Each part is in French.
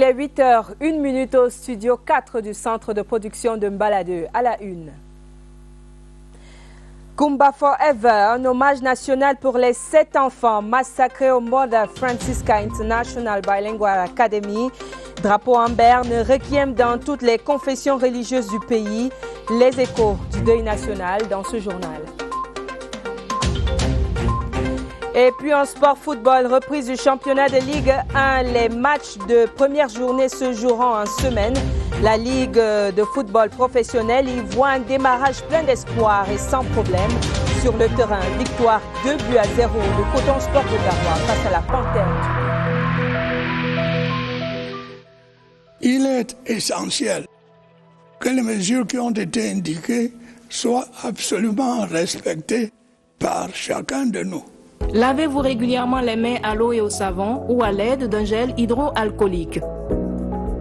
est 8h01 au studio 4 du centre de production de Mbala2 à la une. Kumba Forever, un hommage national pour les 7 enfants massacrés au Mother Francisca International Bilingual Academy. Drapeau en berne, requiem dans toutes les confessions religieuses du pays. Les échos du deuil national dans ce journal. Et puis en sport football, reprise du championnat de Ligue 1. Les matchs de première journée se joueront en semaine. La Ligue de football professionnel y voit un démarrage plein d'espoir et sans problème. Sur le terrain, victoire 2-0 de Coton Sport de Garoua face à la Panthère. Il est essentiel que les mesures qui ont été indiquées soient absolument respectées par chacun de nous. Lavez-vous régulièrement les mains à l'eau et au savon ou à l'aide d'un gel hydroalcoolique.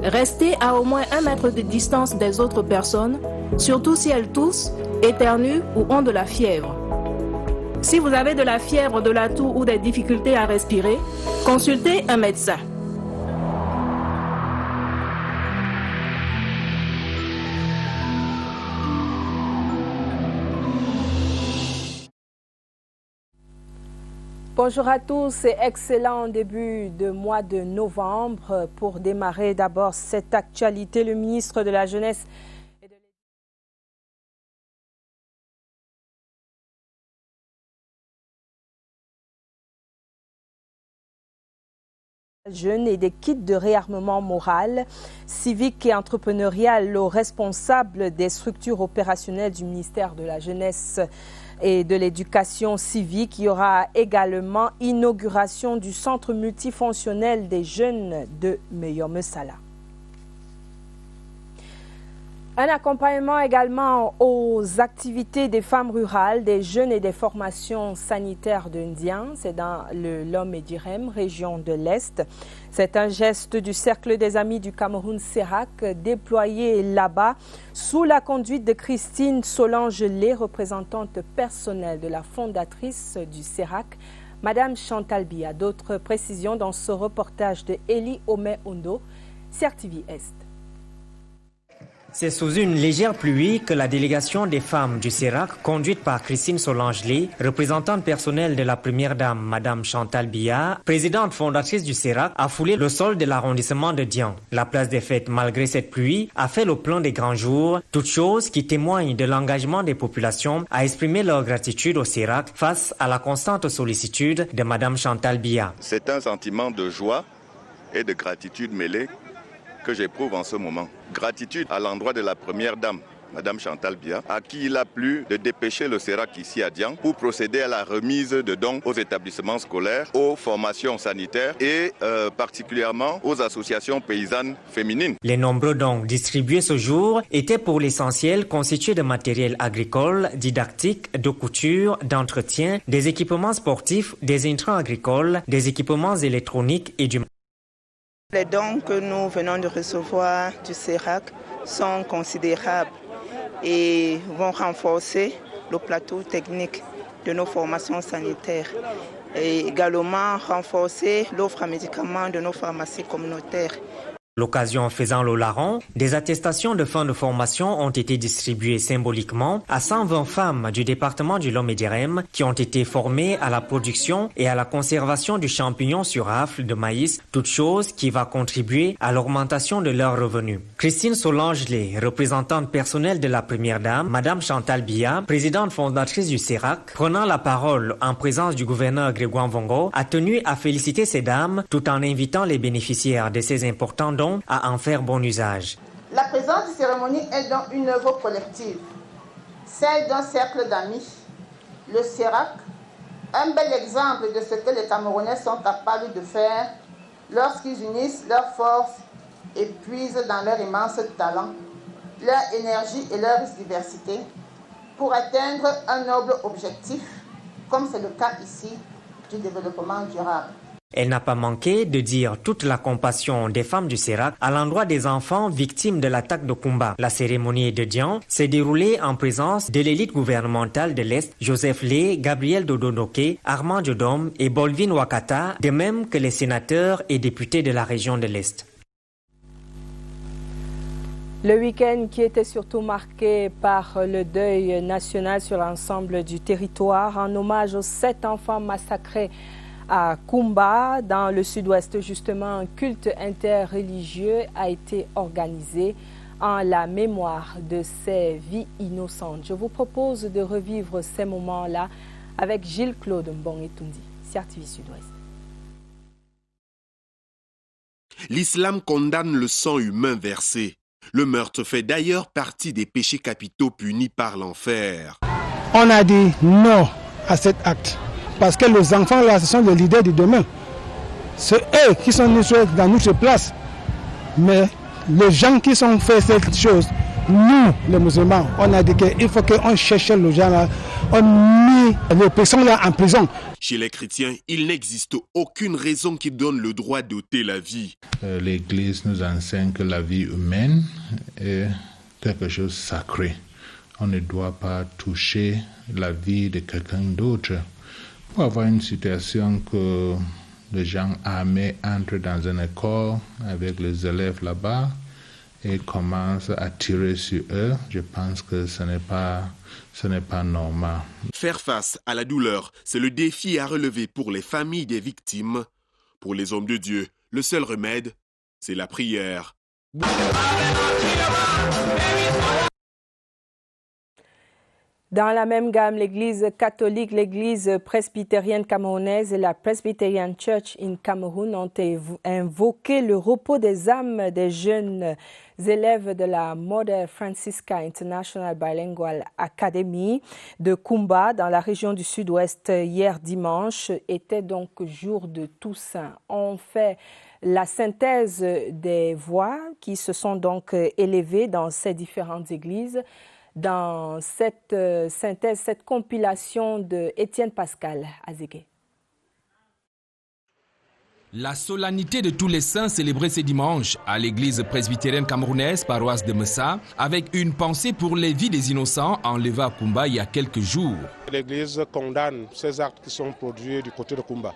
Restez à au moins 1 mètre de distance des autres personnes, surtout si elles toussent, éternuent ou ont de la fièvre. Si vous avez de la fièvre, de la toux ou des difficultés à respirer, consultez un médecin. Bonjour à tous et excellent début de mois de novembre. Pour démarrer d'abord cette actualité, le ministre de la Jeunesse et de jeunes et des kits de réarmement moral, civique et entrepreneurial aux responsables des structures opérationnelles du ministère de la Jeunesse et de l'éducation civique. Il y aura également inauguration du centre multifonctionnel des jeunes de Meyomessala. Un accompagnement également aux activités des femmes rurales, des jeunes et des formations sanitaires de Ndian. C'est dans le Lom et Direm, région de l'Est. C'est un geste du Cercle des Amis du Cameroun CERAC déployé là-bas sous la conduite de Christine Solange-Lé, représentante personnelle de la fondatrice du CERAC, Madame Chantal Bia. D'autres précisions dans ce reportage de Eli Omé Ondo, CRTV Est. C'est sous une légère pluie que la délégation des femmes du CERAC, conduite par Christine Solange-Lé, représentante personnelle de la première dame, Madame Chantal Bia, présidente fondatrice du CERAC, a foulé le sol de l'arrondissement de Dian. La place des fêtes, malgré cette pluie, a fait le plein des grands jours, toute chose qui témoigne de l'engagement des populations à exprimer leur gratitude au CERAC face à la constante sollicitude de Madame Chantal Bia. C'est un sentiment de joie et de gratitude mêlée que j'éprouve en ce moment. Gratitude à l'endroit de la première dame, Madame Chantal Bia, à qui il a plu de dépêcher le CERAC ici à Dian pour procéder à la remise de dons aux établissements scolaires, aux formations sanitaires et particulièrement aux associations paysannes féminines. Les nombreux dons distribués ce jour étaient pour l'essentiel constitués de matériel agricole, didactique, de couture, d'entretien, des équipements sportifs, des intrants agricoles, des équipements électroniques et du... Les dons que nous venons de recevoir du CERAC sont considérables et vont renforcer le plateau technique de nos formations sanitaires et également renforcer l'offre à médicaments de nos pharmacies communautaires. L'occasion faisant le larron, des attestations de fin de formation ont été distribuées symboliquement à 120 femmes du département du Lom et Direm qui ont été formées à la production et à la conservation du champignon sur rafle de maïs, toute chose qui va contribuer à l'augmentation de leurs revenus. Christine Solange-Lé, représentante personnelle de la première dame, Madame Chantal Bia, présidente fondatrice du CERAC, prenant la parole en présence du gouverneur Grégoire Vongo, a tenu à féliciter ces dames tout en invitant les bénéficiaires de ces importants dons à en faire bon usage. La présente cérémonie est donc une œuvre collective, celle d'un cercle d'amis, le CERAC, un bel exemple de ce que les Camerounais sont capables de faire lorsqu'ils unissent leurs forces et puisent dans leur immense talent, leur énergie et leur diversité pour atteindre un noble objectif, comme c'est le cas ici du développement durable. Elle n'a pas manqué de dire toute la compassion des femmes du CERAC à l'endroit des enfants victimes de l'attaque de Kumba. La cérémonie de Dian s'est déroulée en présence de l'élite gouvernementale de l'Est, Joseph Lé, Gabriel Dodonoke, Armand Diodom et Bolvin Wakata, de même que les sénateurs et députés de la région de l'Est. Le week-end qui était surtout marqué par le deuil national sur l'ensemble du territoire en hommage aux 7 enfants massacrés à Kumba, dans le sud-ouest. Justement, un culte interreligieux a été organisé en la mémoire de ces vies innocentes. Je vous propose de revivre ces moments-là avec Gilles-Claude Mbong-Etundi, CRTV Sud-Ouest. L'islam condamne le sang humain versé. Le meurtre fait d'ailleurs partie des péchés capitaux punis par l'enfer. On a dit non à cet acte. Parce que les enfants là, ce sont les leaders du demain. C'est eux qui sont dans notre place. Mais les gens qui ont fait cette chose, nous, les musulmans, on a dit qu'il faut qu'on cherche les gens là. On met les personnes là en prison. Chez les chrétiens, il n'existe aucune raison qui donne le droit d'ôter la vie. L'Église nous enseigne que la vie humaine est quelque chose de sacré. On ne doit pas toucher la vie de quelqu'un d'autre. Pour avoir une situation que les gens armés entrent dans une école avec les élèves là-bas et commencent à tirer sur eux, je pense que ce n'est pas normal. Faire face à la douleur, c'est le défi à relever pour les familles des victimes. Pour les hommes de Dieu, le seul remède, c'est la prière. Dans la même gamme, l'Église catholique, l'Église presbytérienne camerounaise et la Presbyterian Church in Cameroon ont invoqué le repos des âmes des jeunes élèves de la Mother Francisca International Bilingual Academy de Kumba, dans la région du Sud-Ouest. Hier dimanche était donc jour de Toussaint. On fait la synthèse des voix qui se sont donc élevées dans ces différentes églises. Dans cette synthèse, cette compilation de Étienne Pascal Azégué. La solennité de tous les saints célébrée ce dimanche à l'église presbytérienne camerounaise, paroisse de Messa, avec une pensée pour les vies des innocents enlevés à Kumba il y a quelques jours. L'église condamne ces actes qui sont produits du côté de Kumba.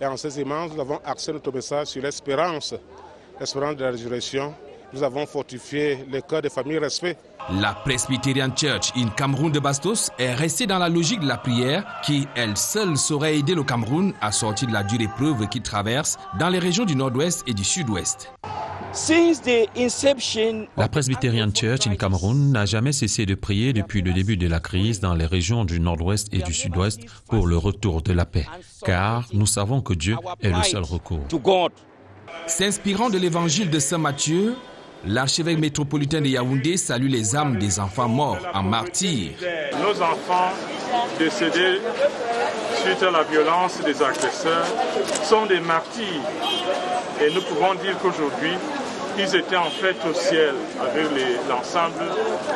Et en ces immenses, nous avons axé notre message sur l'espérance de la résurrection. Nous avons fortifié les cœurs des familles respect. La Presbyterian Church in Cameroun de Bastos est restée dans la logique de la prière qui, elle seule, saurait aider le Cameroun à sortir de la dure épreuve qu'il traverse dans les régions du nord-ouest et du sud-ouest. La Presbyterian Church in Cameroun n'a jamais cessé de prier depuis le début de la crise dans les régions du nord-ouest et du sud-ouest pour le retour de la paix, car nous savons que Dieu est le seul recours. S'inspirant de l'évangile de Saint Matthieu, l'archevêque métropolitain de Yaoundé salue les âmes des enfants morts en martyrs. Nos enfants décédés suite à la violence des agresseurs sont des martyrs. Et nous pouvons dire qu'aujourd'hui, ils étaient en fait au ciel avec l'ensemble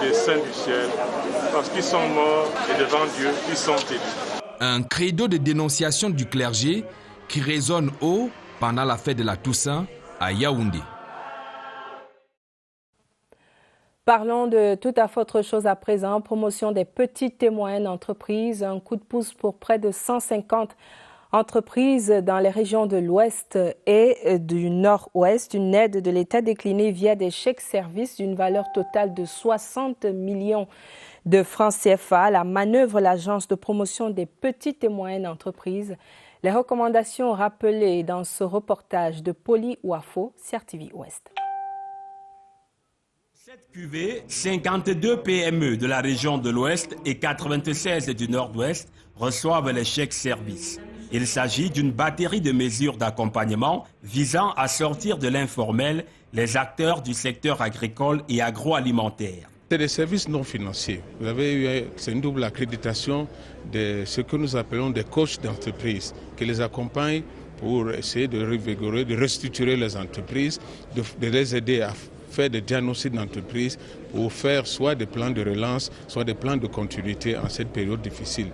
des saints du ciel, parce qu'ils sont morts et devant Dieu, ils sont élus. Un credo de dénonciation du clergé qui résonne haut pendant la fête de la Toussaint à Yaoundé. Parlons de tout à fait autre chose à présent. Promotion des petites et moyennes entreprises. Un coup de pouce pour près de 150 entreprises dans les régions de l'Ouest et du Nord-Ouest. Une aide de l'État déclinée via des chèques services d'une valeur totale de 60 millions de francs CFA. La manœuvre, l'Agence de promotion des petites et moyennes entreprises. Les recommandations rappelées dans ce reportage de Poli Ouafo, CRTV Ouest. Cette cuvée, 52 PME de la région de l'Ouest et 96 du Nord-Ouest reçoivent les chèques services. Il s'agit d'une batterie de mesures d'accompagnement visant à sortir de l'informel les acteurs du secteur agricole et agroalimentaire. C'est des services non financiers. Vous avez eu une double accréditation de ce que nous appelons des coachs d'entreprise qui les accompagnent pour essayer de revigorer, de restructurer les entreprises, de les aider à faire des diagnostics d'entreprise pour faire soit des plans de relance, soit des plans de continuité en cette période difficile.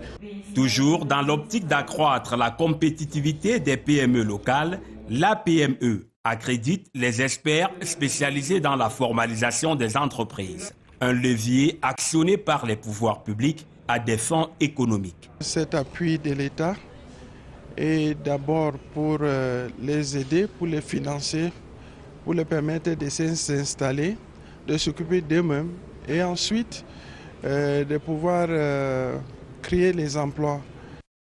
Toujours dans l'optique d'accroître la compétitivité des PME locales, la PME accrédite les experts spécialisés dans la formalisation des entreprises. Un levier actionné par les pouvoirs publics à des fins économiques. Cet appui de l'État est d'abord pour les aider, pour les financer, pour les permettre de s'installer de s'occuper d'eux-mêmes et ensuite de pouvoir créer les emplois.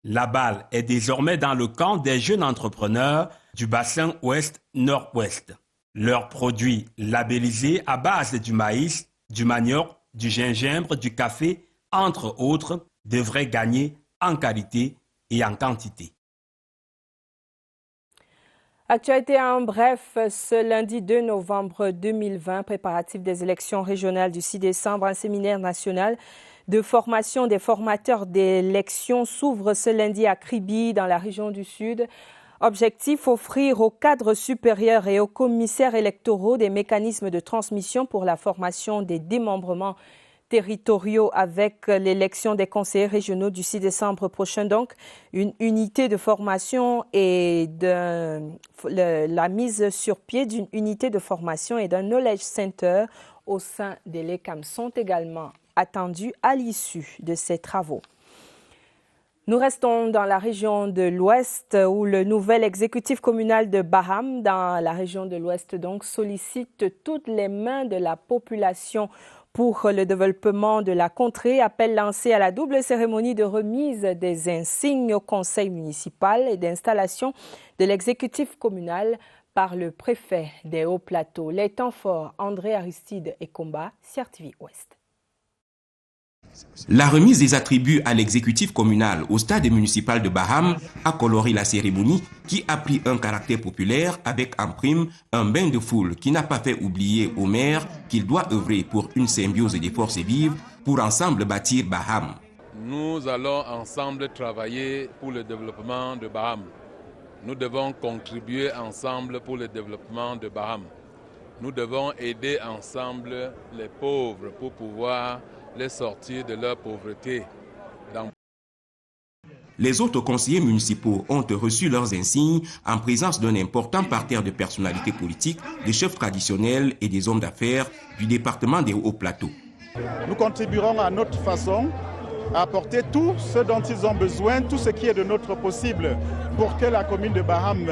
La balle est désormais dans le camp des jeunes entrepreneurs du bassin ouest-nord-ouest. Leurs produits labellisés à base du maïs, du manioc, du gingembre, du café, entre autres, devraient gagner en qualité et en quantité. Actualité en bref, ce lundi 2 novembre 2020, préparatif des élections régionales du 6 décembre, un séminaire national de formation des formateurs d'élections s'ouvre ce lundi à Kribi, dans la région du Sud. Objectif, offrir aux cadres supérieurs et aux commissaires électoraux des mécanismes de transmission pour la formation des démembrements territoriaux avec l'élection des conseillers régionaux du 6 décembre prochain. Donc, une unité de formation et la mise sur pied d'une unité de formation et d'un Knowledge Center au sein de l'ECAM sont également attendus à l'issue de ces travaux. Nous restons dans la région de l'Ouest où le nouvel exécutif communal de Baham, dans la région de l'Ouest, donc, sollicite toutes les mains de la population pour le développement de la contrée. Appel lancé à la double cérémonie de remise des insignes au conseil municipal et d'installation de l'exécutif communal par le préfet des Hauts-Plateaux. Les temps forts, André Aristide et Combat, CRTV Ouest. La remise des attributs à l'exécutif communal au stade municipal de Baham a coloré la cérémonie qui a pris un caractère populaire avec en prime un bain de foule qui n'a pas fait oublier au maire qu'il doit œuvrer pour une symbiose des forces vives pour ensemble bâtir Baham. Nous allons ensemble travailler pour le développement de Baham. Nous devons contribuer ensemble pour le développement de Baham. Nous devons aider ensemble les pauvres pour pouvoir les sortir de leur pauvreté. Les autres conseillers municipaux ont reçu leurs insignes en présence d'un important parterre de personnalités politiques, des chefs traditionnels et des hommes d'affaires du département des Hauts-Plateaux. Nous contribuerons à notre façon à apporter tout ce dont ils ont besoin, tout ce qui est de notre possible pour que la commune de Baham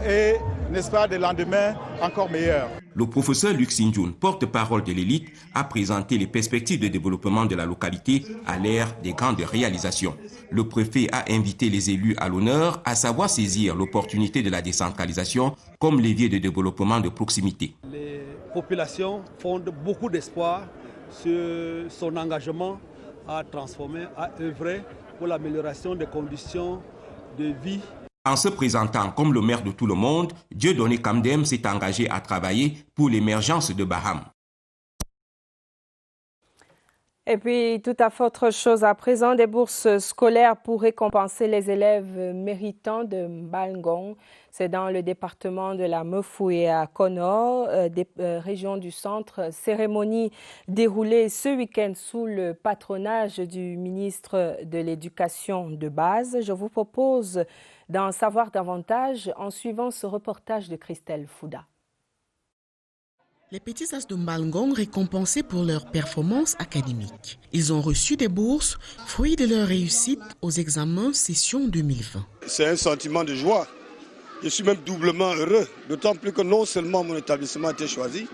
ait, n'est-ce pas, des lendemains encore meilleurs. Le professeur Luc Sindjoun, porte-parole de l'élite, a présenté les perspectives de développement de la localité à l'ère des grandes réalisations. Le préfet a invité les élus à l'honneur à savoir saisir l'opportunité de la décentralisation comme levier de développement de proximité. Les populations fondent beaucoup d'espoir sur son engagement à transformer, à œuvrer pour l'amélioration des conditions de vie. En se présentant comme le maire de tout le monde, Dieudonné Kamdem s'est engagé à travailler pour l'émergence de Baham. Et puis, tout à fait autre chose à présent, des bourses scolaires pour récompenser les élèves méritants de Mbalngong. C'est dans le département de la Mefou et à Kono, des régions du centre. Cérémonie déroulée ce week-end sous le patronage du ministre de l'Éducation de base. Je vous propose d'en savoir davantage en suivant ce reportage de Christelle Fouda. Les petits as de Mbalngong récompensés pour leur performance académique. Ils ont reçu des bourses, fruits de leur réussite aux examens session 2020. C'est un sentiment de joie. Je suis même doublement heureux, d'autant plus que non seulement mon établissement a été choisi,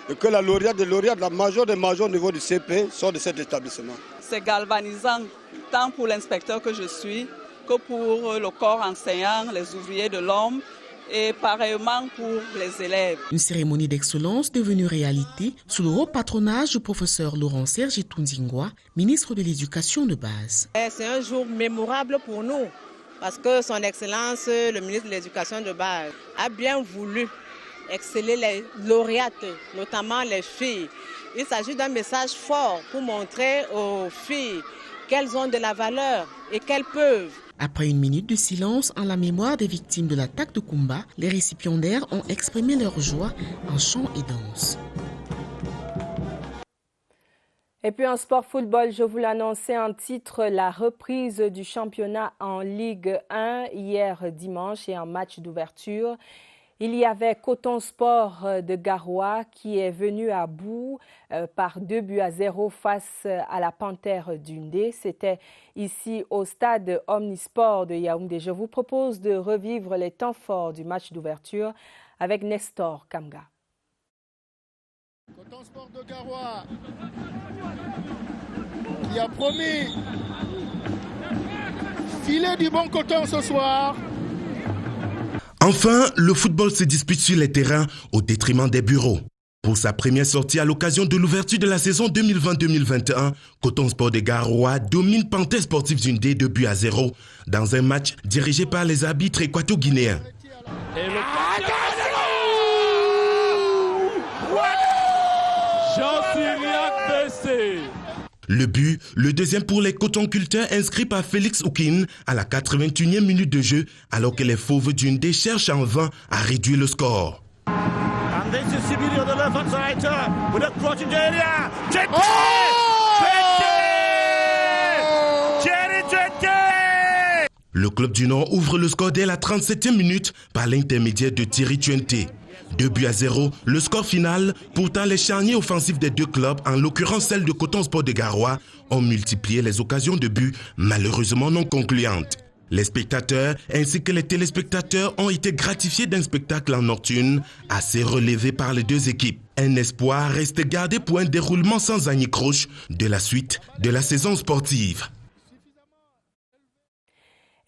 mais que la lauréate des lauréats, la majeure des majors au niveau du CP sont de cet établissement. C'est galvanisant, tant pour l'inspecteur que je suis, que pour le corps enseignant, les ouvriers de l'homme, et pareillement pour les élèves. Une cérémonie d'excellence devenue réalité sous le haut patronage du professeur Laurent Serge Tundingwa, ministre de l'Éducation de base. C'est un jour mémorable pour nous parce que son Excellence, le ministre de l'Éducation de base, a bien voulu exceller les lauréates, notamment les filles. Il s'agit d'un message fort pour montrer aux filles qu'elles ont de la valeur et qu'elles peuvent. Après une minute de silence en la mémoire des victimes de l'attaque de Kumba, les récipiendaires ont exprimé leur joie en chant et danse. Et puis en sport football, je vous l'annonçais en titre, la reprise du championnat en Ligue 1 hier dimanche et en match d'ouverture. Il y avait Coton Sport de Garoua qui est venu à bout par 2-0 face à la Panthère d'Undé. C'était ici au stade Omnisport de Yaoundé. Je vous propose de revivre les temps forts du match d'ouverture avec Nestor Kamga. Coton Sport de Garoua qui a promis filer du bon coton ce soir. Enfin, le football se dispute sur les terrains au détriment des bureaux. Pour sa première sortie à l'occasion de l'ouverture de la saison 2020-2021, Coton Sport de Garoua domine Panthère Sportive Zundé 2-0 dans un match dirigé par les arbitres équato-guinéens. Le but, le deuxième pour les cotonculteurs inscrit par Félix Oukin à la 81e minute de jeu, alors que les fauves d'Undé cherchent en vain à réduire le score. Le club du Nord ouvre le score dès la 37e minute par l'intermédiaire de Thierry Tuenté. 2-0, le score final. Pourtant, les charniers offensifs des deux clubs, en l'occurrence celle de Coton Sport de Garoua, ont multiplié les occasions de but, malheureusement non concluantes. Les spectateurs ainsi que les téléspectateurs ont été gratifiés d'un spectacle en nocturne assez relevé par les deux équipes. Un espoir reste gardé pour un déroulement sans anicroche de la suite de la saison sportive.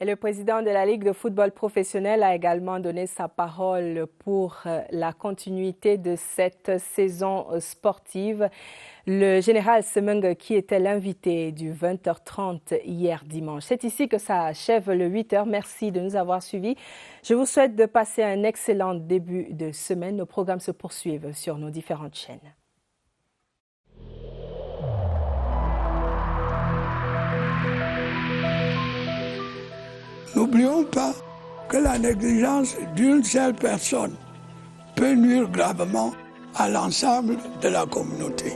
Et le président de la Ligue de football professionnel a également donné sa parole pour la continuité de cette saison sportive. Le général Semeng, qui était l'invité du 20h30 hier dimanche. C'est ici que ça achève le 8h. Merci de nous avoir suivis. Je vous souhaite de passer un excellent début de semaine. Nos programmes se poursuivent sur nos différentes chaînes. N'oublions pas que la négligence d'une seule personne peut nuire gravement à l'ensemble de la communauté.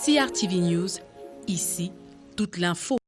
CRTV News, ici, toute l'info.